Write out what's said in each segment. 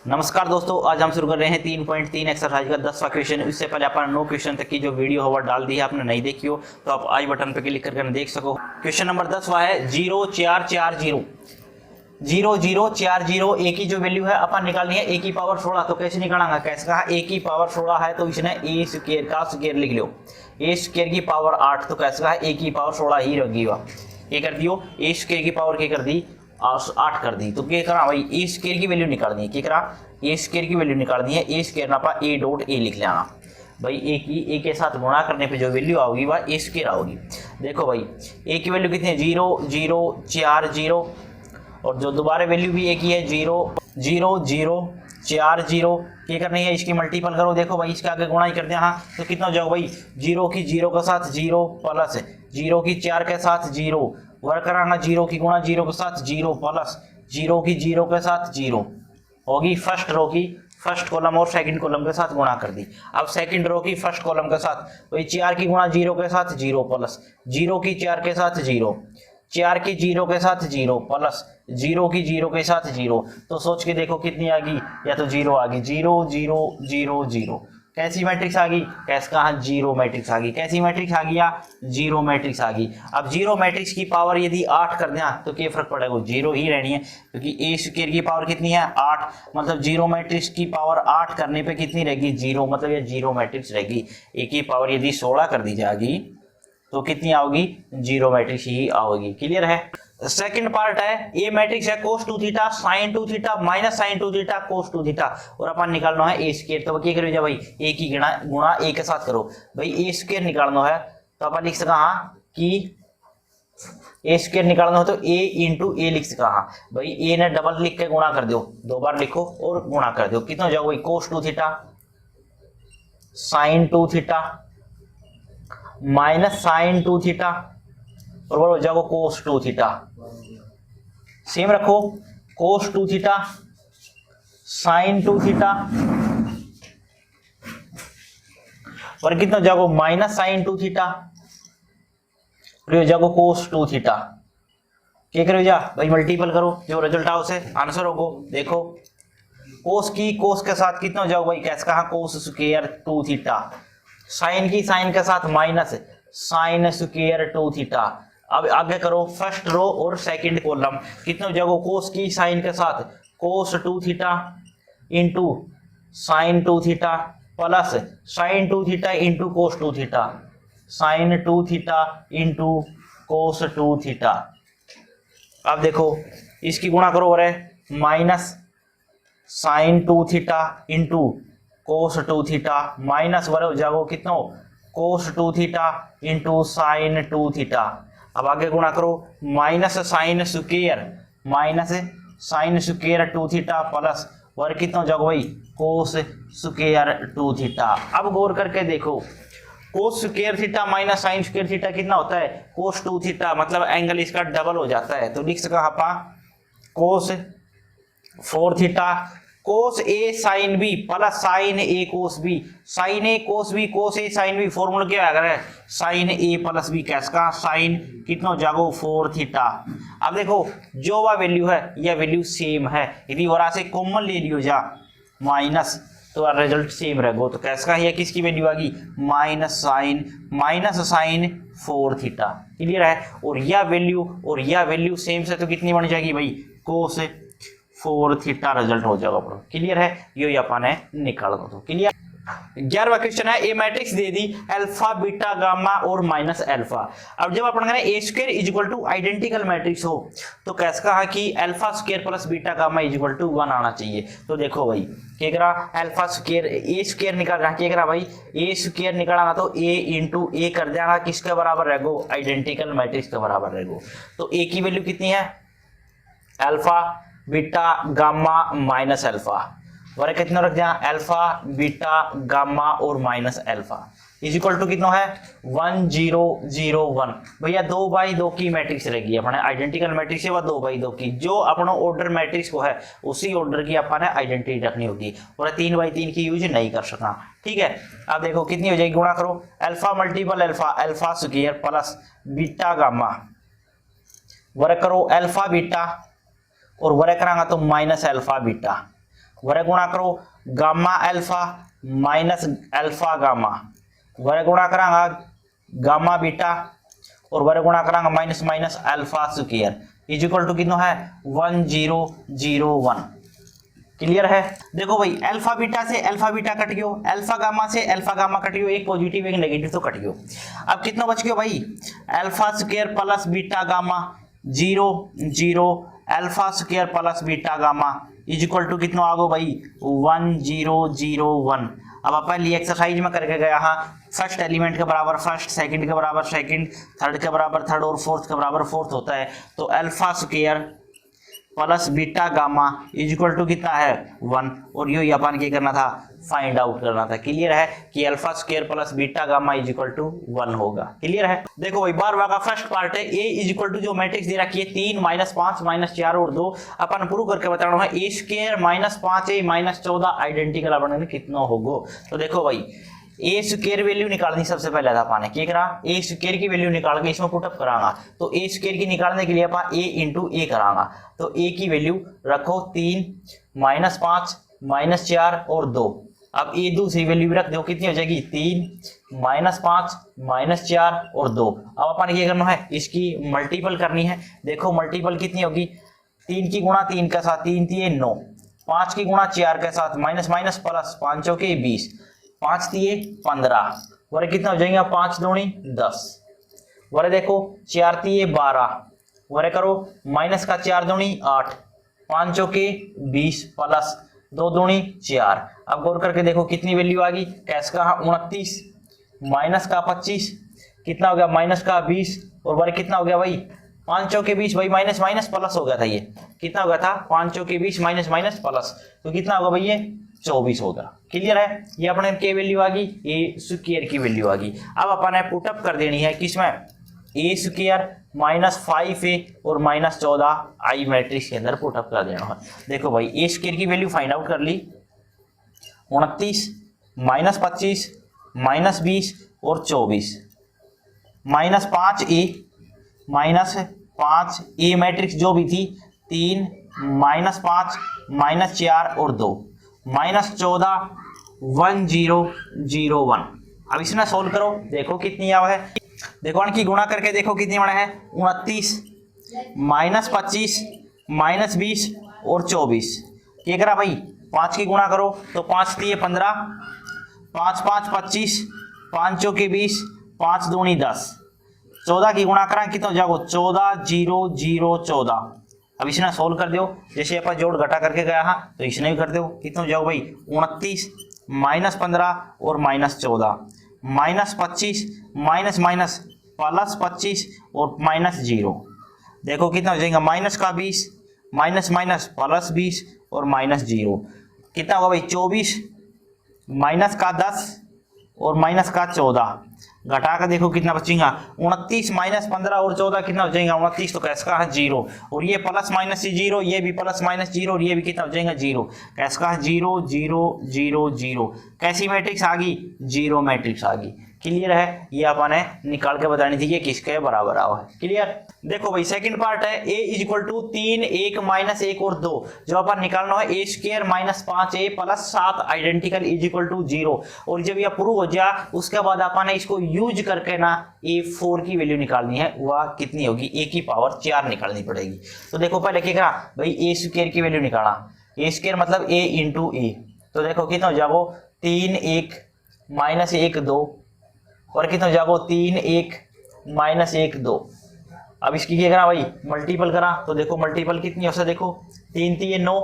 नमस्कार दोस्तों, आज हम शुरू कर रहे हैं 3.3 एक्सरसाइज का 10वां क्वेश्चन। इससे पहले अपन 9 क्वेश्चन तक की जो वीडियो है वो डाल दी है, आपने नहीं देखी हो तो आप आई बटन पे क्लिक करके देख सको। क्वेश्चन नंबर 10वां है 0440 0040। ए की जो वैल्यू है अपन निकालनी है ए की पावर 16। तो कैसे निकालेंगे? कैसे कहा? ए की पावर 16 है तो इसने ए स्क्वायर का स्क्वायर लिख लो। ए स्क्वायर की पावर 8 तो कैसे कहा? ए की पावर 16 ही रखी हुआ। ये कर दियो, ए स्क्वायर की पावर क्या कर दी? 8 कर दी। तो क्या करा भाई? ए स्क्वायर की वैल्यू निकालनी है। क्या करा? ए स्क्वायर की वैल्यू निकालनी है। ए स्क्वायर नापा ए डॉट ए लिख लेना भाई। ए के साथ गुणा करने पे जो वैल्यू आओगी वह ए स्क्वायर आओगी। देखो भाई, ए की वैल्यू कितनी है? 0040। और जो दोबारा वैल्यू भी ए की है 0040। क्या करनी है? इसकी मल्टीपल करो। देखो भाई, इसके आगे गुणा ही करते हैं। हाँ, तो कितना हो जाएगा भाई? 0 की 0 के साथ 0 प्लस 0 की 4 के साथ 0 वर्क कराना। 0 की गुणा 0 के साथ 0 प्लस 0 की 0 के साथ 0 होगी। फर्स्ट रो की फर्स्ट कॉलम और सेकंड कॉलम के साथ गुणा कर दी। अब सेकंड रो की फर्स्ट कॉलम के साथ वही 4 की गुणा 0 के साथ 0 प्लस 0 की 4 के साथ 0 4 की 0 के साथ 0 प्लस 0 की 0 के साथ 0। तो सोच के देखो कितनी आ गई? या तो 0 आ गई। 0 0 0 0 कैसी मैट्रिक्स आ गई? कैसे कहा? जीरो मैट्रिक्स आ गई। कैसी मैट्रिक्स आ गया? जीरो मैट्रिक्स आ गई। अब जीरो मैट्रिक्स की पावर यदि 8 कर दें तो क्या फर्क पड़ेगा? जीरो ही रहनी है, क्योंकि ए स्क्वायर की पावर कितनी है? 8। मतलब जीरो मैट्रिक्स की पावर 8 करने पे कितनी रहेगी? जीरो। मतलब ये जीरो मैट्रिक्स रहेगी। ए की पावर यदि 16 कर दी जाएगी तो कितनी आओगी? जीरो मैट्रिक्स ही आओगी। क्लियर है? सेकंड पार्ट है, ए मैट्रिक्स है cos 2 theta sin 2 theta minus sin 2 theta cos 2 theta और अपन निकालना है ए स्क्वायर। तो क्या करो भाई? ए की गुणा ए के साथ करो भाई। ए स्क्वायर निकालना है तो अपन लिख सका कि ए स्क्वायर निकालना हो तो ए इंटू ए लिख सका भाई। ए ने डबल लिख के गुणा कर दो, 2 बार लिखो और गुणा कर दो। कितना हो जाएगा भाई? cos 2 theta sin 2 theta minus sin 2 theta और हो जाएगा cos 2 थीटा। सेम रखो, cos 2 थीटा sin 2 थीटा और कितना हो जाएगा? माइनस sin 2 थीटा और हो जाएगा cos 2 थीटा। क्या करो जा भाई? मल्टीपल करो, जो रिजल्ट आओ उसे आंसर होगा। देखो cos की cos के साथ कितना हो जाएगा भाई? कैसे कहा? cos square 2 theta. साइन की साइन के साथ माइनस साइन स्क्वायर 2 थीटा। अब आगे करो फर्स्ट रो और सेकंड कॉलम। कितना हो जाएगा? कोस की साइन के साथ cos 2 theta into sine 2 theta plus sine 2 theta into cos 2 theta sine 2 theta into cos 2 theta. अब देखो इसकी गुणा करो, और minus sine 2 theta into cos 2 theta minus हो जाएगा कितना? Cos 2 theta into sine 2 theta. अब आगे गुणा करो, minus sine square 2 theta plus और कितना हो जाएगा भाई? Cos square 2 theta. अब गौर करके देखो, cos square theta minus sine square theta कितना होता है? कोस 2 थीटा। मतलब एंगल इसका डबल हो जाता है। तो लिख सका आपा कोस 4 थीटा कोस ए साइन बी प्लस साइन ए कोस बी। साइन ए कोस बी कोस ए साइन बी फॉर्मूला क्या है? साइन ए प्लस बी। कैसे का? साइन कितना हो जाएगा? 4 थीटा। अब देखो जो वह वैल्यू है यह वैल्यू सेम है। यदि वरा से कॉमन ले लियो जा माइनस तो रिजल्ट सेम रहेगा। तो कैसे का? यह किसकी वैल्यू आ गई? Minus sign 4 theta. क्लियर है? और यह वैल्यू सेम से तो कितनी बन जाएगी भाई? कोस 4 थीटा रिजल्ट हो जाएगा। क्लियर है? ये अपन ने निकाल दो। क्लियर? 11वां क्वेश्चन है, ए मैट्रिक्स दे दी अल्फा बीटा गामा और माइनस अल्फा। अब जब अपन A square is equal to identical matrix हो तो कैसे कहा कि alpha square plus beta gamma is equal to 1 आना चाहिए। तो देखो भाई क्या करा? अल्फा स्क्वायर ए स्क्वायर निकाल रहा। क्या करा भाई? ए स्क्वायर निकाला तो ए इंटू ए कर देगा। किसके बराबर रहेगा? आइडेंटिकल मैट्रिक्स के बराबर रहेगा। तो ए की वैल्यू कितनी है? Alpha beta gamma minus alpha और कितना रख दिया? अल्फा बीटा गामा और minus alpha is equal to कितना है? 1 0 0 1। भैया 2/2 की मैट्रिक्स रहेगी अपने। आइडेंटिकल मैट्रिक्स है वह 2/2 की। जो अपना ऑर्डर मैट्रिक्स को है उसी ऑर्डर की अपने आइडेंटिटी रखनी होगी और 3/3 की यूज नहीं कर सकना। ठीक है? अब देखो कितनी हो जाएगी? गुणा करो, alpha multiple alpha square plus beta gamma work करो अल्फा बीटा और वर्क करांगा तो माइनस अल्फा बीटा वरे गुणा करो gamma alpha minus alpha gamma, वरे गुणा करांगा गामा बीटा और वरे गुणा करांगा minus minus alpha square is equal to कितना है 1001। क्लियर है। देखो भाई अल्फा बीटा से अल्फा बीटा कट गयो, अल्फा गामा से अल्फा गामा कट गयो, एक पॉजिटिव एक नेगेटिव तो कट गयो। अब कितना बच गयो भाई alpha square plus beta gamma 0 0 alpha square plus beta gamma is equal to कितना आ गयो भाई 1001। अब अपन ये एक्सरसाइज में करके गया हाँ फर्स्ट एलिमेंट के बराबर फर्स्ट, सेकंड के बराबर सेकंड, थर्ड के बराबर थर्ड और फोर्थ के बराबर फोर्थ होता है। तो alpha square plus beta gamma is equal to कितना है 1 और यो अपन क्या करना था फाइंड आउट करना था। क्लियर है कि alpha square plus beta gamma is equal to 1 होगा। क्लियर है। देखो भाई 12वां का फर्स्ट पार्ट है ए इज इक्वल टू जो मैट्रिक्स दे रखी है 3 माइनस 5 माइनस 4 और 2 अपन प्रूव करके बताना है ए square minus 5a minus 14 identical अपन कितना होगा। तो देखो भाई ए स्क्वायर वैल्यू निकालनी सबसे पहले था पाने क्या करा ए स्क्वायर की वैल्यू निकाल के इसमें पुटअप करांगा। तो ए स्क्वायर की निकालने के लिए अपन ए इंटू ए करांगा। तो ए की वैल्यू रखो 3 माइनस 5 माइनस 4 और 2। अब ए दूसरी वैल्यू रख दो कितनी हो जाएगी 3 माइनस 5 माइनस 4 और 2। अब अपन क्या करना है इसकी मल्टीपल करनी है। देखो मल्टीपल कितनी होगी 3 की गुणा 3 के साथ 3 3 9, 5 की गुणा 4 के साथ माइनस माइनस प्लस 5 चौके 20, 5 3 15 वरे कितना हो जाएगा 5 दूनी 10 वरे देखो 4 3 12 वरे करो माइनस का 4 दूनी 8, 5 चौके 20 प्लस 2 दूनी 4। अब गौर करके देखो कितनी वैल्यू आ गई कैश का 29 माइनस का 25 कितना हो गया माइनस का 20 और वरे कितना हो गया भाई 5 चौके 20 भाई माइनस माइनस प्लस हो गया था। ये कितना हो गया था 5 चौके 20 माइनस माइनस प्लस तो कितना होगा भाई ये 24 होगा। क्लियर है। ये अपने के वैल्यू आ गई ए स्क्वायर की वैल्यू आ गई। अब अपन ने पुटअप कर देनी है किसमें ए स्क्वायर माइनस 5a और माइनस 14 आई मैट्रिक्स के अंदर पुटअप कर देना है। देखो भाई ए स्क्वायर की वैल्यू फाइंड आउट कर ली 29 माइनस 25 माइनस 20 और 24 minus 5a minus 5a matrix जो भी थी 3 माइनस 5 माइनस 4 और 2 माइनस 14 1001। अब इसमें सोल्व करो देखो कितनी आवा है। देखो इनकी गुणा करके देखो कितनी बड़ा है 29 माइनस 25 माइनस 20 और 24। क्या करा भाई 5 की गुणा करो तो 5 3 15 5 5 25 5 चौके 20 5 दूनी 10, 14 की गुणा करा कितना जाओ 14 0 0 14। अब इसने सोल्व कर दो जैसे अपन जोड़ घटा करके गया हाँ तो इसने भी कर दो कितना जाओ भाई 29 माइनस 15 और minus 14 minus 25 minus minus plus 25 और माइनस 0। देखो कितना हो जाएगा माइनस का 20 माइनस माइनस प्लस 20 और माइनस 0 कितना होगा भाई 24 माइनस का 10 और माइनस का 14 घटा कर देखो कितना बचेगा 29 माइनस 15 और 14 कितना हो जाएगा 29 तो कैस का है 0 और ये प्लस माइनस 0 ये भी प्लस माइनस 0 और ये भी कितना हो जाएगा 0 कैस का है 0 0 0 0। कैसी मैट्रिक्स आ गई 0 मैट्रिक्स आ गई। क्लियर है। ये अपन ने निकाल के बतानी थी कि किसके बराबर आओ है। क्लियर। देखो भाई सेकंड पार्ट है a is equal to 3 1 minus 1 और 2 जो अपन निकालना है ए square minus 5a plus 7 identical is equal to 0 और जब ये प्रूव हो जाए उसके बाद अपन ने इसको यूज करके ना a4 की वैल्यू निकालनी है वह कितनी होगी a की पावर 4 निकालनी पड़ेगी। तो देखो पहले क्या करा भाई ए स्क्वायर की वैल्यू निकाला ए स्क्वायर मतलब a इंटू ए। तो देखो कितना हो जाओ 3 1 माइनस 1 2 और कितना हो जाओ 3 1 माइनस 1 2। अब इसकी क्या करा भाई मल्टीपल करा तो देखो मल्टीपल कितनी हो देखो 3 3 9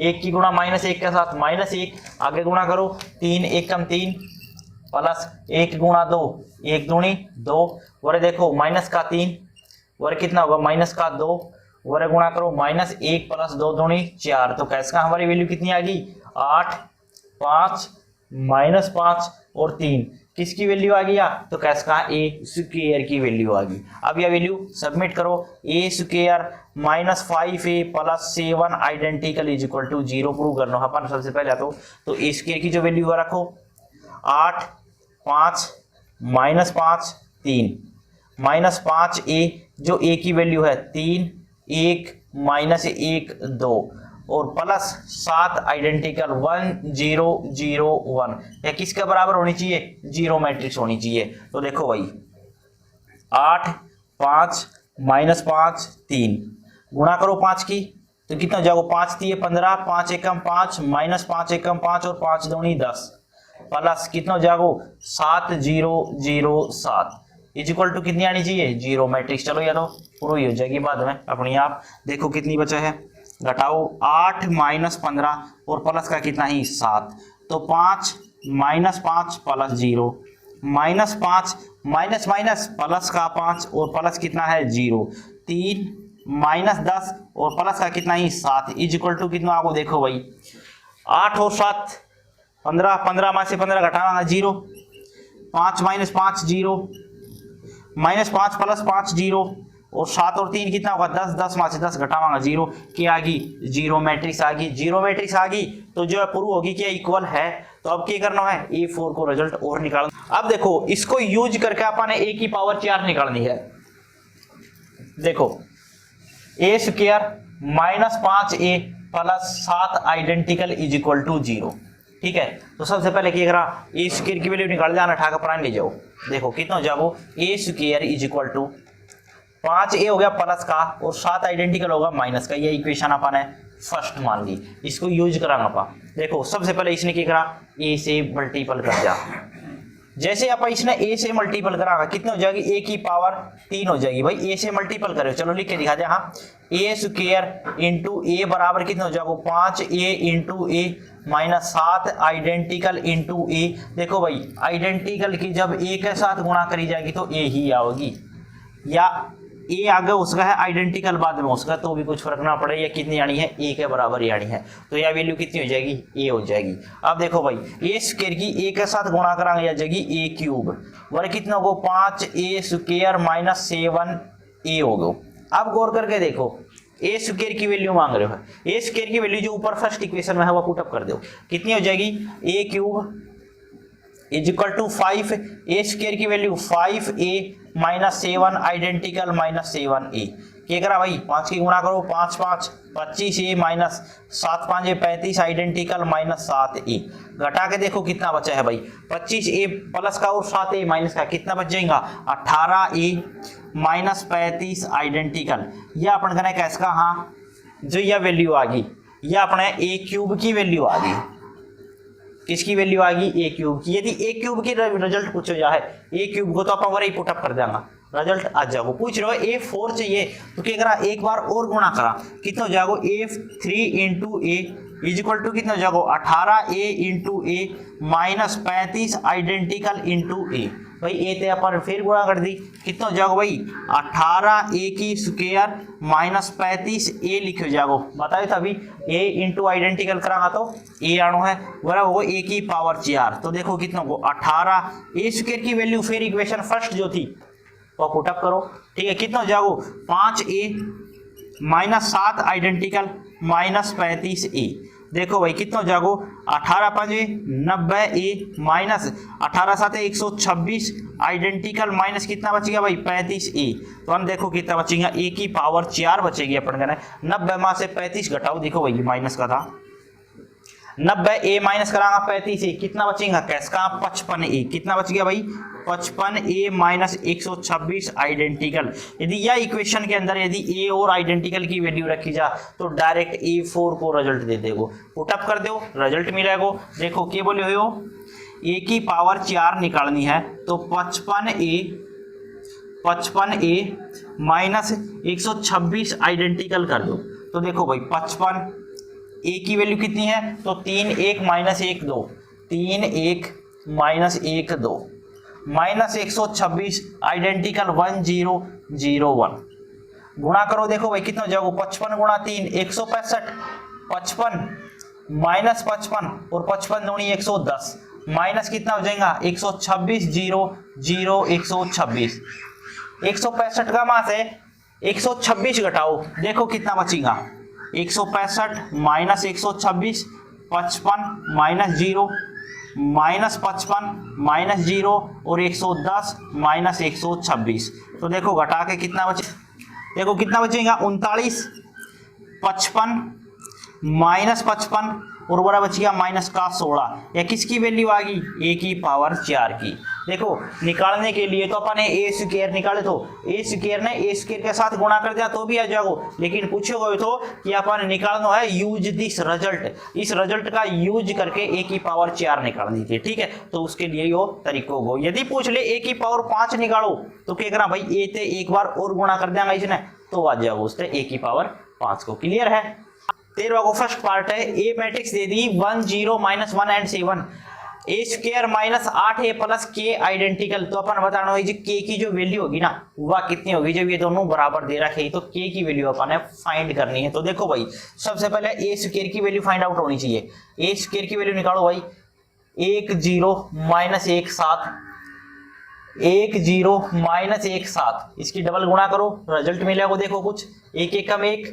1 की गुणा माइनस 1 के साथ माइनस 1 आगे गुणा करो 3 1 कम 3 प्लस 1 गुणा 2 1 दूनी 2 वरे देखो माइनस का 3 वरे कितना होगा माइनस का 2 वरे गुणा करो माइनस 1 प्लस 2 दूनी 4। तो कैसे का हमारी वैल्यू कितनी आ गई 8 5 माइनस 5 और 3 किसकी वैल्यू आ गया तो कैसे का ए स्क्वायर की वैल्यू आ गई। अब यह वैल्यू सबमिट करो A square minus 5a plus 7 identical is equal to 0 prove करना है अपन सबसे पहले तो ए स्क्वायर की जो वैल्यू है रखो 8 5 माइनस 5 3 माइनस 5a जो a की वैल्यू है 3 1 माइनस 1 2 और प्लस 7 आइडेंटिकल 1 0 0 1, यह किसके बराबर होनी चाहिए, जीरो मैट्रिक्स होनी चाहिए। तो देखो भाई 8 5 -5 3, गुणा करो 5 की तो कितना जाओ, 5 3 15, 5 एकम 5 -5 एकम 5 और 5 दूनी 10, प्लस कितना जागो 7 0 0 7 इज इक्वल टू कितनी आनी चाहिए, जीरो मैट्रिक्स। चलो ये तो पूरी हो जाएगी बाद में अपनी आप। देखो कितनी बचा है, घटाओ 8 -15 और प्लस का कितना ही 7, तो 5 -5 प्लस 0, -5 माइनस माइनस प्लस का 5 और प्लस कितना है 0, 3 -10 और प्लस का कितना ही 7 इज इक्वल टू कितना आपको देखो भाई 8 और 7 15, 15 में से 15 घटाना 0, 5 -5 0, -5 प्लस 5 0 और 7 और 3 कितना होगा 10, 10 में से 10 घटावांगा 0, क्या आ गई जीरो मैट्रिक्स आ गई। जीरो मैट्रिक्स आ गई तो जो है प्रूव होगी क्या इक्वल है। तो अब क्या करना है, A4 को रिजल्ट और निकालना। अब देखो इसको यूज करके अपन ने A की पावर 4 निकालनी है। देखो A square -5A plus 7 identical is equal to 0, ठीक है। तो सबसे पहले क्या करा, A स्क्वायर की वैल्यू निकाल जाना, उठा कर प्राइम ले जाओ। देखो कितना हो जाओ, A square is equal to 5A हो गया प्लस का और 7 आइडेंटिकल होगा माइनस का। ये इक्वेशन अपन ने फर्स्ट मान ली, इसको यूज करांगा अपन। देखो सबसे पहले इसने क्या करा, A से मल्टीपल कर दिया। जैसे आप इसने A से मल्टीपल करागा कितनी हो जाएगी, A की पावर 3 हो जाएगी। भाई A से मल्टीपल करो, चलो लिख के दिखा दे। हाँ, A स्क्वायर इंटू A बराबर कितना हो जाएगा 5A into A minus 7 identical into A। देखो भाई आइडेंटिकल की जब A के साथ गुणा करी जाएगी तो A ही आओगी, या A आगे उसका है आइडेंटिकल बाद में उसका, तो भी कुछ फर्क ना पड़े। ये कितनी आनी है, A के बराबर ही आनी है, तो यह वैल्यू कितनी हो जाएगी, A हो जाएगी। अब देखो भाई A स्क्वायर की A के साथ गुणा करांगे, आ जाएगी A क्यूब, वर कितना होगा 5A स्क्वायर माइनस 7A होगा। अब गौर करके देखो A स्क्वायर की वैल्यू मांग रहे हो, A स्क्वायर की वैल्यू जो ऊपर फर्स्ट इक्वेशन में है वो पुटअप कर दो, कितनी हो जाएगी A cube is equal to 5, A square की value 5A minus 7 identical minus 7A। क्या करा भाई 5 की गुणा करो, 5 5 25A minus 7 5 35 identical minus 7A। घटा के देखो कितना बचा है भाई, 25A प्लस का और 7A माइनस का कितना बच जाएगा 18A माइनस 35 आइडेंटिकल। यह अपन कहना कैसा, हाँ जो यह वैल्यू आ गई यह अपने A क्यूब की वैल्यू आ गई। किसकी वैल्यू आ गई, A क्यूब की। यदि A क्यूब की रिजल्ट पूछो जाए A क्यूब को तो आप वही पुटअप कर देंगे, रिजल्ट आ जाएगा। पूछ रहे हो A4 चाहिए तो क्या करा, एक बार और गुणा करा, कितना हो जाएगा A3 into A is equal to कितना हो जाएगा 18A into A minus 35 identical into A। भाई A ते अपन फिर गुणा कर दी, कितना हो जाएगा भाई 18A की स्क्वायर माइनस 35A लिखे जाएगा। बताए था अभी A इंटू आइडेंटिकल करांगा तो A आणो है बराबर होगा A की पावर 4। तो देखो कितना होगा 18A स्क्वायर की वैल्यू फिर इक्वेशन फर्स्ट जो थी वो पुटअप करो, ठीक है। कितना हो जाएगा 5A minus 7 identical minus 35A। देखो भाई कितना हो जाएगा 18 5 90A माइनस 18 7 126 आइडेंटिकल माइनस कितना बचेगा भाई 35A। तो हम देखो कितना बचेगा A की पावर 4 बचेगी अपन कहना 90 में से 35 घटाओ, देखो भाई माइनस का था 90A माइनस करांगा 35A कितना बचेगा कैस का 55A। कितना बच गया भाई 55A माइनस 126 आइडेंटिकल। यदि यह इक्वेशन के अंदर यदि A और आइडेंटिकल की वैल्यू रखी जा तो डायरेक्ट A4 को रिजल्ट दे देगो, पुटअप कर दो रिजल्ट मिलेगा। देखो क्या बोले हो A की पावर 4 निकालनी है तो 55A माइनस 126 आइडेंटिकल कर दो। तो देखो भाई 55 A की वैल्यू कितनी है तो 3 1 माइनस 1 2 3 1 माइनस 1 2 माइनस 126 आइडेंटिकल 1 0 0 1। गुणा करो देखो भाई कितना हो जाएगा 55 गुणा 3 165 55 माइनस 55 और 55 दूनी 110 माइनस कितना हो जाएगा 126 0 0 126। 165 का मान से 126 घटाओ देखो कितना बचेगा 165 माइनस 126 55 माइनस 0 माइनस 55 माइनस 0 और 110 माइनस 126। तो देखो घटा के कितना बचे, देखो कितना बचेगा 39 55 -55 और बड़ा बच गया माइनस का 16। या किसकी वैल्यू आ गई, ए की पावर 4 की। देखो निकालने के लिए तो अपन ने ए स्क्वायर निकाले, तो ए स्क्वायर ने ए स्क्वायर के साथ गुणा कर दिया तो भी आ जाएगा, लेकिन पूछे गए तो कि अपन निकालना है यूज दिस रिजल्ट, इस रिजल्ट का यूज करके ए की पावर 4 निकालनी थी, ठीक है। तो उसके लिए यो तरीकों को, यदि पूछ ले ए की पावर 5 निकालो तो क्या करना भाई, ए ते एक बार और गुणा कर देंगे इसने तो आ जाएगा उससे ए की पावर 5 को। क्लियर है। 13वां को फर्स्ट पार्ट है, ए मैट्रिक्स दे दी 1 0 -1 and 7, A square minus 8 A plus K identical. तो अपन बताना होगी के की जो वैल्यू होगी ना वह कितनी होगी जब ये दोनों बराबर दे रखे, तो के की वैल्यू अपन ने फाइंड करनी है। तो देखो भाई सबसे पहले ए स्क्वायर की वैल्यू फाइंड आउट होनी चाहिए। ए स्क्वायर की वैल्यू निकालो भाई, 1 0 -1 7, 1 0 -1 7, इसकी डबल गुणा करो रिजल्ट मिलेगा। देखो कुछ 1 1 कम 1,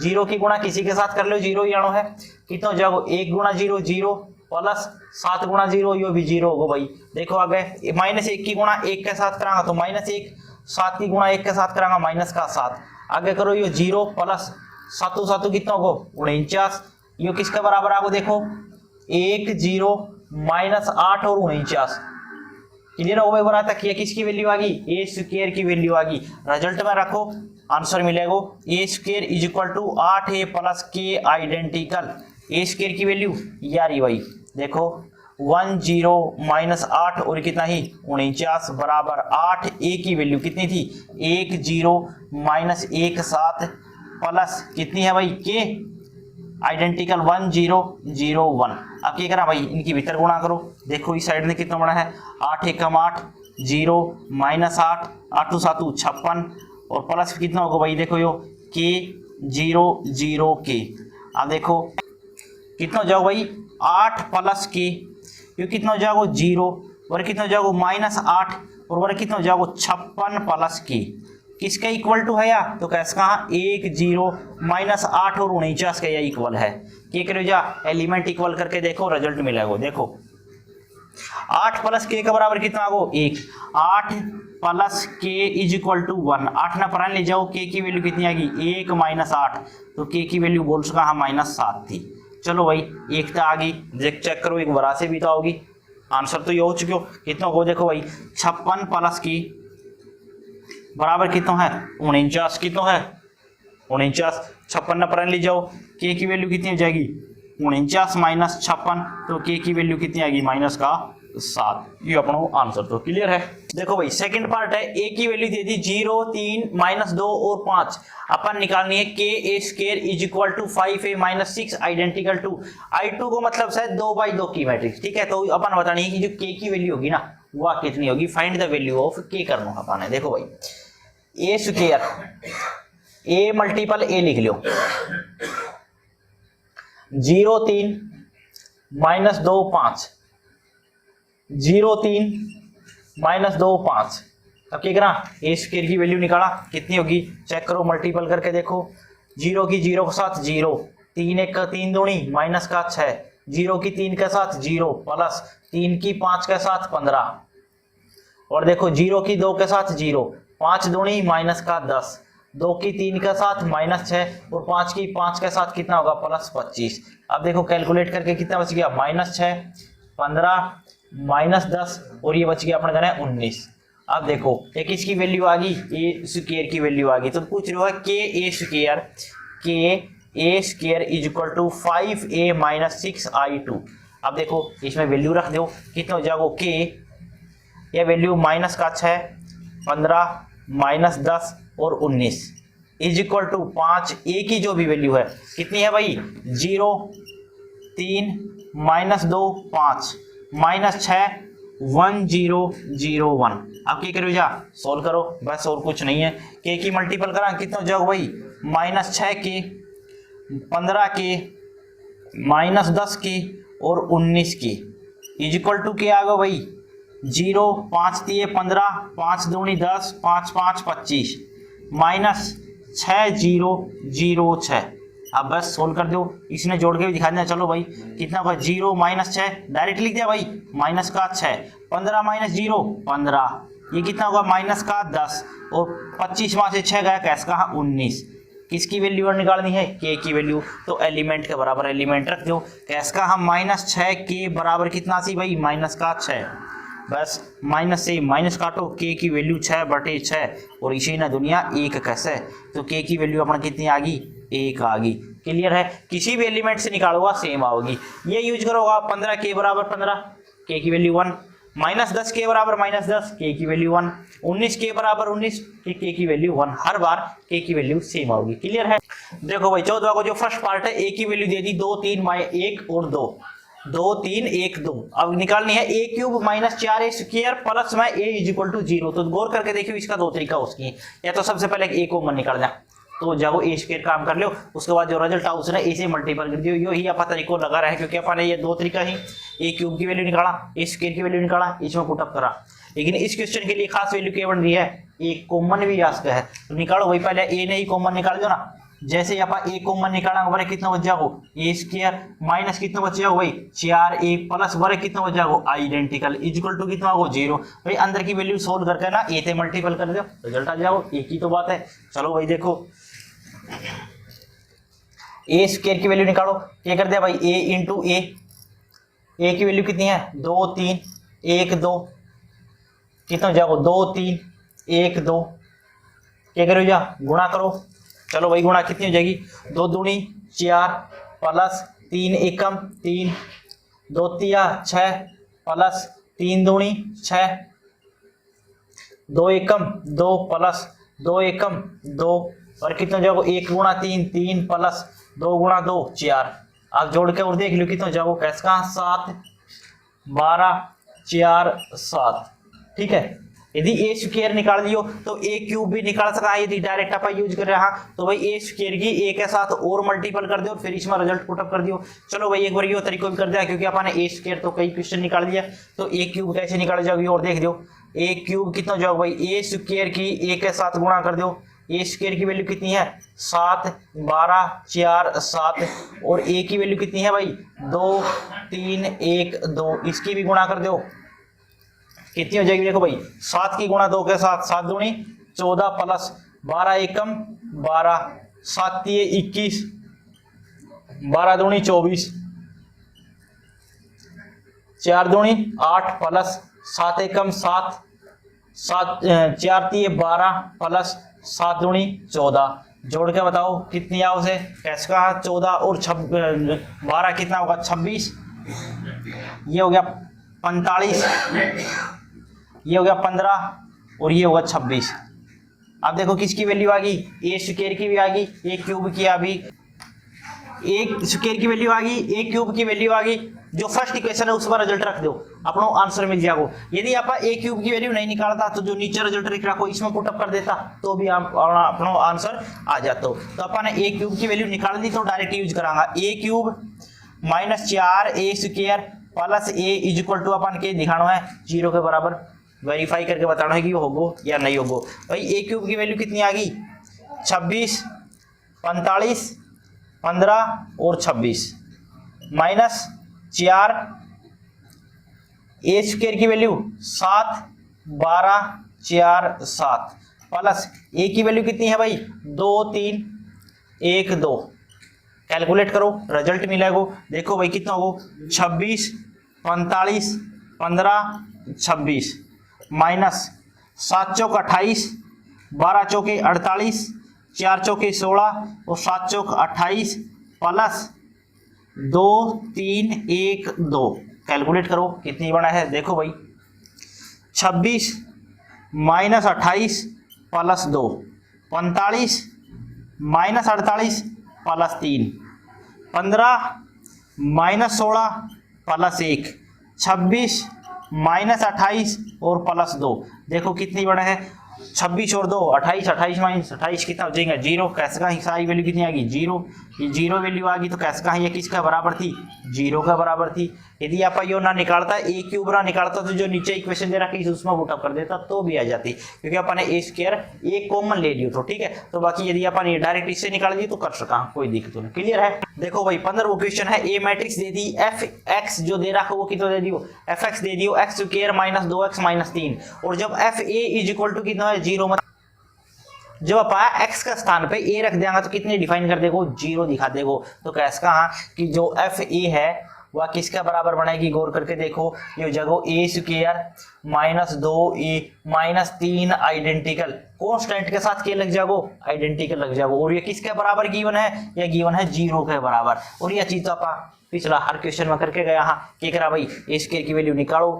0 की गुणा किसी के साथ कर लो, 0 ही आनो है, कितना हो जाएगा 1 गुणा 0 0 प्लस 7 गुणा 0 यो भी 0 होगा भाई। देखो आगे -1 की गुणा 1 के साथ करांगा तो -1, 7 की गुणा 1 के साथ करांगा माइनस का 7, आगे करो यो 0 प्लस 7 7 कितना होगा 49, यो किसके बराबर आगो देखो 1 0 -8 और 49। क्लियर हो गया बराबर तक। ये किसकी वैल्यू आ गई, ए स्क्वायर की वैल्यू आ गई। रिजल्ट में रखो आंसर मिलेगा A square is equal to 8 A plus K identical. A square की वैल्यू यार भाई देखो 1 0 -8 और कितना ही 49 बराबर 8 ए की वैल्यू कितनी थी 1 0 -1 7 प्लस कितनी है भाई के आइडेंटिकल 1 0 0 1। अब क्या करा भाई इनकी भीतर गुणा करो, देखो इस साइड में कितना बड़ा है 8 1 8 0 -8 8 7 56 और प्लस कितना होगा भाई देखो यो के 0 0 के। अब देखो कितना हो जाओ भाई 8 प्लस के, ये कितना हो जाएगा 0 और कितना हो जाएगा -8 और वर कितना हो जाएगा 56 प्लस के। किसका इक्वल टू है या तो कैसे कहा 1 0 -8 और 49 का यह इक्वल है। क्या करो जा एलिमेंट इक्वल करके देखो रिजल्ट मिलेगा। देखो 8 प्लस के का बराबर कितना आगो 1, 8 प्लस के इज इक्वल टू 1। 8 ना परान ले जाओ के की वैल्यू कितनी आ गई 1 -8, तो के की वैल्यू बोल सका हाँ -7 थी। चलो भाई एक तो आ गई, चेक करो एक बरा से भी तो आओगी, आंसर तो ये हो चुके हो। कितना हो देखो भाई 56 प्लस की बराबर कितना है 49, कितना है 49, 56 ना परान ले जाओ के की वैल्यू कितनी हो जाएगी 49 -56, तो के की वैल्यू कितनी आएगी -7। ये अपना आंसर तो क्लियर है। देखो भाई सेकंड पार्ट है, ए की वैल्यू दे दी 0 3 -2 और 5, अपन निकालनी है के A square is equal to 5a -6 identical to I2 को मतलब है 2/2 की मैट्रिक्स, ठीक है। तो अपन बतानी है कि जो के की वैल्यू होगी ना वह कितनी होगी, फाइंड द वैल्यू ऑफ के करना अपन है। देखो भाई ए स्क्वायर ए मल्टीपल ए लिख लो 0 3 -2 5 0 3 -2 5। अब क्या करा ए स्क्वायर की वैल्यू निकाला कितनी होगी चेक करो, मल्टीपल करके देखो 0 की 0 के साथ 0, 3 1 का 3 दूनी माइनस का 6, 0 की 3 के साथ 0 प्लस 3 की 5 के साथ 15 और देखो 0 की 2 के साथ 0, 5 दूनी माइनस का 10, 2 की 3 के साथ -6 और 5 की 5 के साथ कितना होगा +25। अब देखो कैलकुलेट करके कितना बच गया -6 15 -10 और ये बच गया अपने घर है 19। अब देखो एक इसकी वैल्यू आ गई ए स्क्वायर की वैल्यू आ गई, तो पूछ रहे हो के A square is equal to 5a -6 I2। अब देखो इसमें वैल्यू रख दो कितना हो जाएगा के ये वैल्यू -6 15 -10 और 19 इज इक्वल टू 5 ए की जो भी वैल्यू है कितनी है भाई 0 3 -2 5 -6 1 0 0 1। अब क्या करो जा सोल्व करो बस और कुछ नहीं है। के की मल्टीपल करा कितना हो जाएगा भाई -6 के 15 के -10 की और 19 की इज इक्वल टू क्या आ गया भाई 0 5 दिए 15 5 दूनी 10 5 5 25 -6 0 0 6। अब बस सोल्व कर दो, इसने जोड़ के भी दिखा देना। चलो भाई कितना होगा 0 -6 डायरेक्ट लिख दिया भाई -6 15 -0 15, ये कितना होगा -10 और 25 वहां से 6 गया कैसे कहा 19। किसकी वैल्यू निकालनी है, के की वैल्यू। तो एलिमेंट के बराबर एलिमेंट रख दो। कैसका हम -6 के बराबर कितना सी भाई, माइनस का 6। बस माइनस से माइनस काटो, के की वैल्यू 6/6 और इसी ना दुनिया 1 कैसे, तो के की वैल्यू अपना कितनी आ गई, 1 आ गई। क्लियर है, किसी भी एलिमेंट से निकालोगा सेम आओगी। ये यूज करोगा 15 के बराबर 15, के की वैल्यू 1, -10 के बराबर -10, के की वैल्यू 1, 19 के बराबर 19, के की वैल्यू 1। हर बार के की वैल्यू सेम होगी। क्लियर है। देखो भाई 14 को जो फर्स्ट पार्ट है, ए की वैल्यू दे दी 2 3 1 और 2, 2 3 1 2। अब निकालनी है a³ -4a² प्लस में a = 0। तो गौर करके देखियो, इसका दो तरीका उसकी, या तो सबसे पहले a कॉमन निकालना, तो जाओ a² काम कर लो, उसके बाद जो रिजल्ट आउट है a से मल्टीपल कर दियो। यो ही अपन तरीको लगा रहा है, क्योंकि अपन ने ये दो तरीका ही, a³ की वैल्यू निकाला, a² की वैल्यू निकाला, इसमें पुटअप करा। लेकिन इस क्वेश्चन के लिए खास वैल्यू क्या बन रही है, a कॉमन भी आस्क है। तो निकालो भाई, पहले a ने ही कॉमन निकाल दो ना। जैसे आप a कॉमन निकाला, बड़े कितना बच जाओ, a² माइनस कितना बच जाओ भाई 4a प्लस बड़े कितना बच जाओ आइडेंटिकल इक्वल टू कितना हो 0। भाई अंदर की वैल्यू सोल्व करके ना a से मल्टीपल कर दो, रिजल्ट आ जाओ, एक ही तो बात है। चलो भाई देखो, a² की वैल्यू निकालो। क्या कर दिया भाई, a × a की वैल्यू कितनी है 2 3 1 2, कितना हो जाओ 2 3 1 2। क्या करो जा, गुणा करो। चलो भाई गुणा कितनी हो जाएगी, 2 दूनी 4 प्लस 3 एकम 3, 2 तिया 6 प्लस 3 दूनी 6, 2 एकम 2 प्लस 2 एकम 2, और कितना हो जाएगा 1 × 3 3 प्लस 2 × 2 4। आप जोड़ के और देख लो कितना हो जाएगा, कैसा 7 12 4 7। ठीक है, यदि a² निकाल लियो तो a³ भी निकाल सका। यदि डायरेक्ट आप यूज कर रहा तो भाई a² की a के साथ और मल्टीपल कर दो, फिर इसमें रिजल्ट पुटअप कर दियो। चलो भाई एक बार ये तरीका भी कर दिया, क्योंकि अपन ने a² तो कई क्वेश्चन निकाल दिया, तो a³ कैसे निकाल जाओगी और देख दो। a³ कितना जाओ भाई, a² की a के साथ गुणा कर दो। a² की वैल्यू कितनी है 7 12 4 7, और a की वैल्यू कितनी है भाई 2 3 1 2, इसकी भी गुणा कर दो। कितनी हो जाएगी देखो भाई, 7 की गुणा 2 के साथ 7 दूनी 14 प्लस 12 एकम 12, 7 तिये 21, 12 दूनी 24, 4 दूनी 8 प्लस 7 एकम 7, 4 तिये 12 प्लस 7 दूनी 14। जोड़ के बताओ कितनी आओ से, कैसे कहा 14 और 12 कितना होगा 26, ये हो गया 45, ये हो गया 15 और ये होगा 26। अब देखो किसकी वैल्यू आ गई, a² की भी आ गई, a³ की आ गई, a² की वैल्यू आ गई, a³ की वैल्यू आ गई। जो फर्स्ट इक्वेशन है उस पर रिजल्ट रख दो, अपना आंसर मिल जाएगा। यदि आप a³ की वैल्यू नहीं निकालता तो जो नीचे रिजल्ट लिख रखो इसमें पुटअप कर देता, तो भी अपना आंसर आ जाता। तो अपन ने a³ की वैल्यू निकाल दी, तो डायरेक्ट यूज करांगा a³ -4a² प्लस a = अपन के दिखाना है 0 के बराबर, वेरीफाई करके बताना है कि होगो या नहीं होगो। भाई a³ की वैल्यू कितनी आ गई 26 45 15 और 26, -4 a² की वैल्यू 7 12 4 7, प्लस a की वैल्यू कितनी है भाई 2 3 1 2। कैलकुलेट करो, रिजल्ट मिलेगा। देखो भाई कितना होगा 26 45 15 26, माइनस 7 चौक 28, 12 चौके 48, 4 चौके 16 और 7 चौक 28, प्लस 2 3 1 2। कैलकुलेट करो कितनी बड़ा है। देखो भाई 26 -28 प्लस 2, 45 -48 प्लस 3, 15 -16 प्लस 1, 26 -28 और प्लस 2। देखो कितनी बड़ा है 26 और 2 28, 28 माइनस 28 कितना हो जाएगा 0। कैसे का सारी वैल्यू कितनी आ गई 0, ये 0 वैल्यू आ गई। तो कैसे का ये किसका बराबर थी 0 का बराबर थी। यदि आप यो ना निकालता a³ ना निकालता तो जो नीचे इक्वेशन दे रखी उसमें पुटअप कर देता तो भी आ जाती, क्योंकि अपन ने a² एक कॉमन ले लियो तो ठीक है। तो बाकी यदि अपन ये डायरेक्ट इससे निकाल दी तो कर सका, कोई दिक्कत नहीं। क्लियर है। देखो भाई 15वां क्वेश्चन है, ए मैट्रिक्स दे दी f(x) जो दे रखा वो कितना दे दियो f(x) दे दियो x² -2x -3, और जब fa = कितना है 0 जब अपन x का स्थान पे a रख देंगे तो कितने डिफाइन कर देगो, 0 दिखा देगो। तो कैसे कहा कि जो एफ ए है वह किसके बराबर बनेगी, गौर करके देखो, ये जगह a square minus 2a minus 3 identical constant के साथ क्या लग जाओ, आइडेंटिकल लग जाओ। और ये किसके बराबर गिवन है, ये गिवन है 0 के बराबर। और ये चीज तो अपन पिछला हर क्वेश्चन में करके गया। हाँ क्या करा भाई, ए स्क्वायर की वैल्यू निकालो,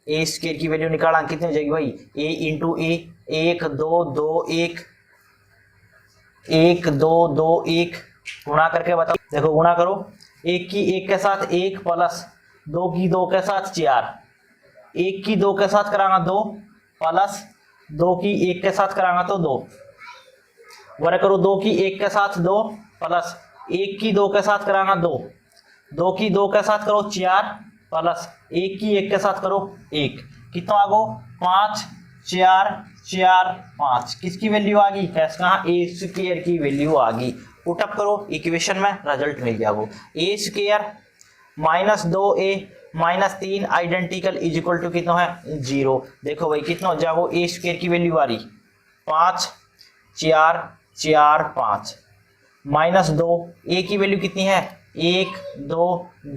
ए स्क्वायर की वैल्यू निकाला कितनी हो जाएगी भाई, a इंटू ए, 1 2 2 1 1 2 2 1 गुणा करके बताओ, देखो गुणा करो, 1 की 1 के साथ 1 प्लस 2 की 2 के साथ 4, 1 की 2 के साथ करांगा 2 प्लस 2 की 1 के साथ करांगा तो 2, वह करो 2 की 1 के साथ 2 प्लस 1 की 2 के साथ करांगा 2, 2 की 2 के साथ करो 4 प्लस 1 की 1 के साथ करो 1, कितना आ गो 5 4 4 5, किसकी वैल्यू आ गई, कहा ए स्क्वायर की वैल्यू आ गई। पुटअप करो इक्वेशन में, रिजल्ट मिल गया वो, a square minus 2a minus 3 identical is equal to कितना है 0। देखो भाई कितना हो जाएगा, ए स्क्वायर की वैल्यू आ रही 5 4 4 5 माइनस 2, ए की वैल्यू कितनी है 1 2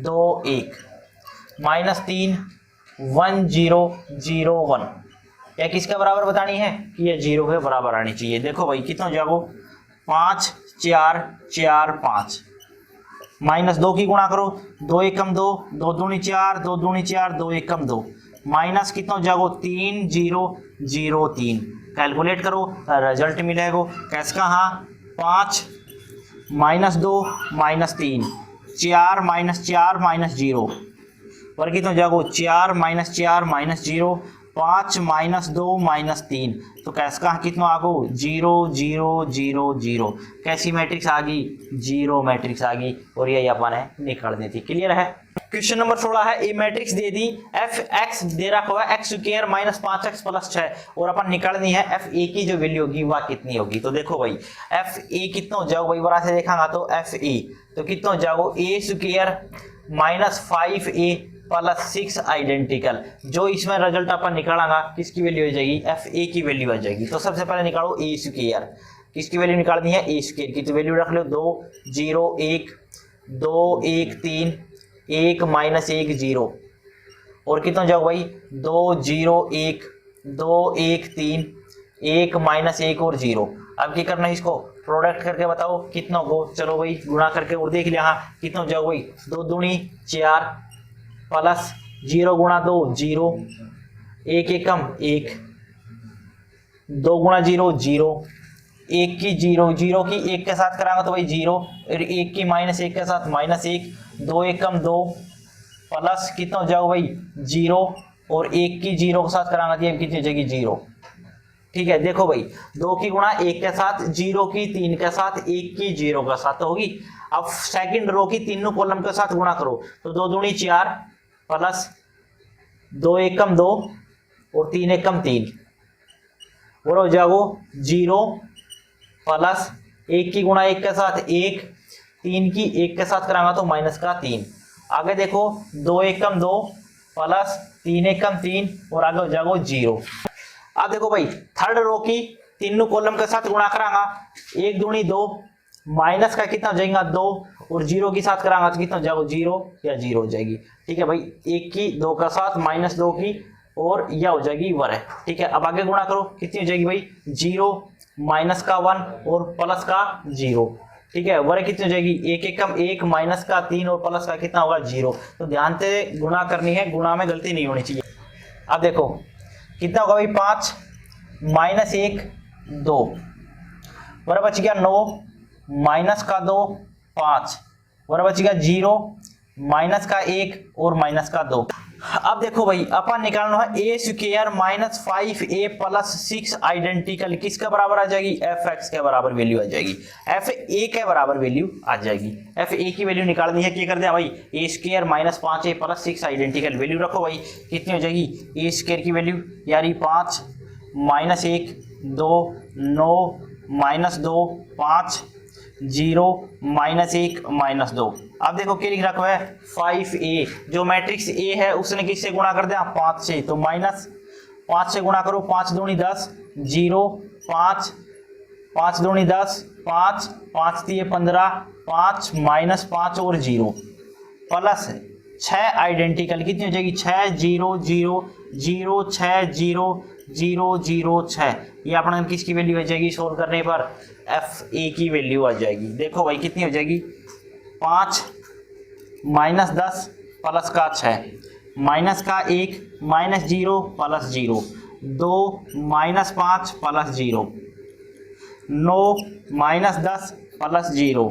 2 1 माइनस 3 1 0 0 1, या किसके बराबर बतानी है कि ये 0 के बराबर आनी चाहिए। देखो भाई कितना हो जाएगा 5 4 4 5 माइनस 2 की गुणा करो, 2 एकम 2 2 दूनी 4 2 दूनी 4 2 एकम 2 माइनस कितना हो जाएगा 3 0 0 3, कैलकुलेट करो रिजल्ट मिलेगा कैसे का, हाँ 5 माइनस 2 माइनस 3 4 माइनस 4 माइनस 0, पर कितना हो जाएगा 4 माइनस 4 माइनस 0 5 माइनस 2 माइनस 3, तो कैसे का कितना आ गो 0 0 0 0, कैसी मैट्रिक्स आ गई 0 मैट्रिक्स आ गई। और ये अपन ने निकाल दी थी। क्लियर है। क्वेश्चन नंबर 16 है, ए मैट्रिक्स दे दी, एफ एक्स दे रखा हुआ x square minus 5x plus 6, और अपन निकालनी है एफ ए की जो वैल्यू होगी वह कितनी होगी। तो देखो भाई एफ ए कितना हो जाओ भाई, बड़ा से देखांगा तो एफ ए तो कितना हो जाओ a square minus 5a plus 6 identical, जो इसमें रिजल्ट अपन निकालेंगा किसकी वैल्यू हो जाएगी, एफ ए की वैल्यू आ जाएगी। तो सबसे पहले निकालो ए स्क्वायर, किसकी वैल्यू निकालनी है ए स्क्वायर की, तो वैल्यू रख लो 2 0 1 2 1 3 1 माइनस 1 0, और कितना जाओ भाई 2 0 1 2 1 3 1 माइनस 1 और 0। अब क्या करना है, इसको प्रोडक्ट करके बताओ कितना हो, चलो भाई गुणा करके और देख लिया, हाँ कितना जाओ भाई 2 दूनी 4 प्लस 0 गुणा 2 0 1 एकम 1 2 गुणा 0 0 1 की 0 0 की 1 के साथ करांगा तो भाई 0, और 1 की माइनस 1 के साथ माइनस 1 2 एकम 2 प्लस कितना हो जाओ भाई 0, और 1 की 0 के साथ करांगा तो कितनी हो जाएगी 0। ठीक है, देखो भाई 2 की गुणा 1 के साथ, 0 की 3 के साथ, 1 की 0 के साथ तो होगी। अब सेकंड रो की तीनों कॉलम के साथ गुणा करो, तो 2 दूनी 4 प्लस 2 एकम 2 और 3 एकम 3, और हो जाओ 0 प्लस 1 की गुणा 1 के साथ 1 3 की 1 के साथ करांगा तो माइनस का 3। आगे देखो 2 एकम 2 प्लस 3 एकम 3, और आगे हो जाओ 0। अब देखो भाई थर्ड रो की तीनों कॉलम के साथ गुणा करांगा, 1 दूनी 2 माइनस का कितना हो जाएगा 2, और 0 के साथ करांगा तो कितना हो जाएगा 0 या 0 हो जाएगी। ठीक है भाई 1 की 2 का साथ माइनस 2 की, और यह हो जाएगी 1 है। ठीक है, अब आगे गुणा करो कितनी हो जाएगी भाई 0 माइनस का 1 और प्लस का 0। ठीक है, 1 कितनी हो जाएगी 1 एकम 1 माइनस का 3 और प्लस का कितना होगा 0। तो ध्यान से गुणा करनी है, गुणा में गलती नहीं होनी चाहिए। अब देखो कितना होगा भाई 5 माइनस 1 2, वर बच गया 9 माइनस का 2 5, वर बच गया 0 माइनस का 1 और माइनस का 2। अब देखो भाई अपन निकालना है ए square minus 5a plus 6 identical, किसके बराबर आ जाएगी एफ एक्स के बराबर वैल्यू आ जाएगी, एफ ए के बराबर वैल्यू आ जाएगी। एफ ए की वैल्यू निकालनी है, क्या कर दिया भाई a square minus 5a plus 6 identical, value रखो भाई कितनी हो जाएगी ए स्क्वायर की वैल्यू यारी 5 माइनस 1 2 9 माइनस 2 5 0 माइनस 1 माइनस 2। अब देखो क्या लिख रखा है 5a, जो मैट्रिक्स a है उसने किससे गुणा कर दिया 5 से, तो माइनस 5 से गुणा करो, 5 दूनी 10 0 5 5 दूनी 10, 5 5 3 15, 5 माइनस 5 और 0 प्लस 6 आइडेंटिकल कितनी हो जाएगी 6 0 0 0 6 0 0 0 6। ये अपना किसकी वैल्यू आ जाएगी सोल्व करने पर एफ ए की वैल्यू आ जाएगी। देखो भाई कितनी हो जाएगी 5 माइनस 10 प्लस का 6 माइनस का 1 minus 0 plus 0 2 minus 5 plus 0 9 minus 10 plus 0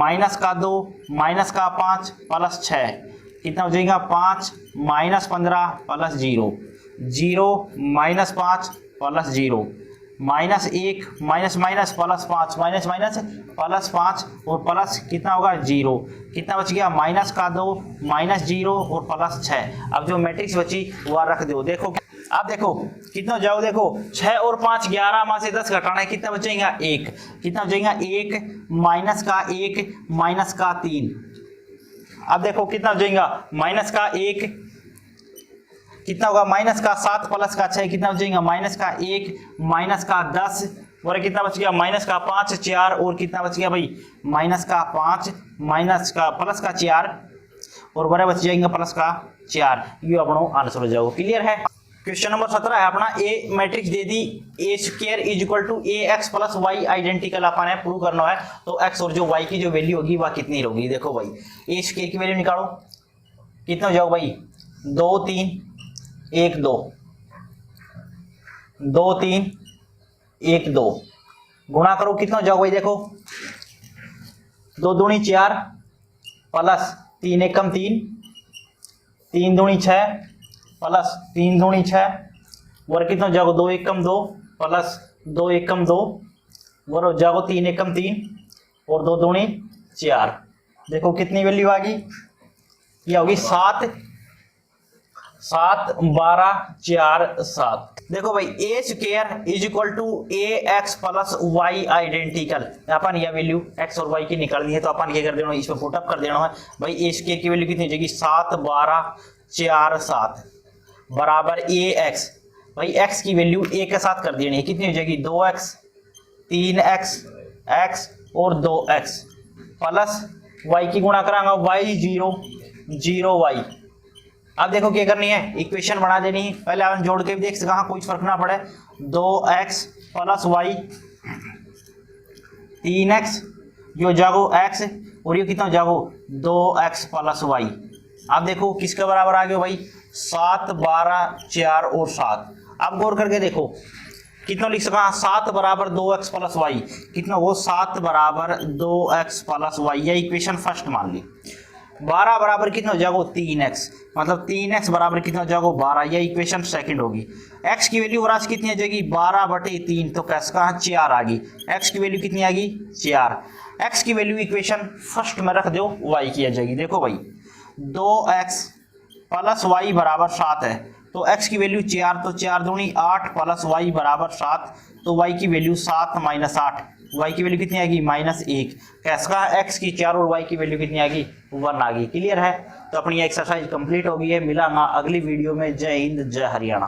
minus का 2 माइनस का 5 प्लस 6 कितना हो जाएगा 5 minus 15 plus 0 0 minus 5 plus 0 minus 1 minus minus plus 5 minus minus plus 5 और प्लस कितना होगा 0 कितना बच गया माइनस का 2 माइनस 0 और प्लस 6। अब जो मैट्रिक्स बची वो रख दो। देखो आप देखो कितना जाओ देखो 6 और 5 11 में से 10 घटाना है कितना बचेगा 1 कितना बचेगा 1 माइनस का 1 माइनस का 3। अब देखो कितना बचेगा माइनस का 1 कितना होगा माइनस का 7 प्लस का 6 कितना बचेगा माइनस का 1 माइनस का 10 और कितना बच गया माइनस का 5 4 और कितना बच गया भाई माइनस का 5 माइनस का प्लस का 4 और बड़े बच जाएंगे प्लस का 4। ये अपना आंसर हो जाएगा। क्लियर है। क्वेश्चन नंबर 17 है अपना ए मैट्रिक्स दे दी a square is equal to a x plus y identical अपन है प्रूव करना है। तो एक्स और जो वाई की जो वैल्यू होगी वह कितनी होगी। देखो भाई ए स्क्वायर की वैल्यू निकालो कितना हो जाओ भाई 2 3 1 2 2 3 1 2 गुणा करो कितना हो जाओ भाई देखो 2 दूनी 4 प्लस 3 एकम 3 3 दूनी 6 प्लस 3 दूनी 6 और कितना हो जाओ 2 एकम 2 प्लस 2 एकम 2 और हो जाओ 3 एकम 3 और 2 दूनी 4। देखो कितनी वैल्यू आ गई ये होगी 7 7 12 4 7। देखो भाई a square is equal to a x plus y identical अपन यह वैल्यू एक्स और वाई की निकालनी है तो अपन क्या कर देना इसमें पुट अप कर देना है भाई ए स्क्वायर की वैल्यू कितनी हो जाएगी 7 12 4 7 बराबर ए एक्स भाई एक्स की वैल्यू ए के साथ कर देनी है कितनी हो जाएगी 2x 3x x और 2x प्लस वाई की गुणा करांगा y 0 0 y। अब देखो क्या करनी है इक्वेशन बना देनी है पहले अपन जोड़ के भी देख कहाँ कोई फर्क ना पड़े 2x प्लस वाई 3x जो जागो x और ये कितना जागो 2x प्लस वाई। अब देखो किसके बराबर आ गए भाई 7 12 4 और 7। अब गौर करके देखो कितना लिख सका 7 बराबर 2x प्लस वाई कितना वो 7 बराबर 2x प्लस वाई यह इक्वेशन फर्स्ट मान ली। 12 बराबर कितना हो जाएगा 3x मतलब 3x बराबर कितना हो जाएगा 12 यह इक्वेशन सेकंड होगी। x की वैल्यू और आज कितनी आ जाएगी 12/3 तो कैसे कहाँ 4 आ गई x की वैल्यू कितनी आ गई 4। x की वैल्यू इक्वेशन फर्स्ट में रख दो y की आ जाएगी। देखो भाई 2x प्लस वाई बराबर 7 है तो x की वैल्यू 4 तो 4 दूनी 8 प्लस वाई बराबर 7 तो y की वैल्यू 7 माइनस 8 y की वैल्यू कितनी आ गई -1 कैसा x की 4 और y की वैल्यू कितनी आ गई 1 आ गई। क्लियर है। तो अपनी एक्सरसाइज कंप्लीट हो गई है। मिला ना अगली वीडियो में। जय हिंद जय हरियाणा।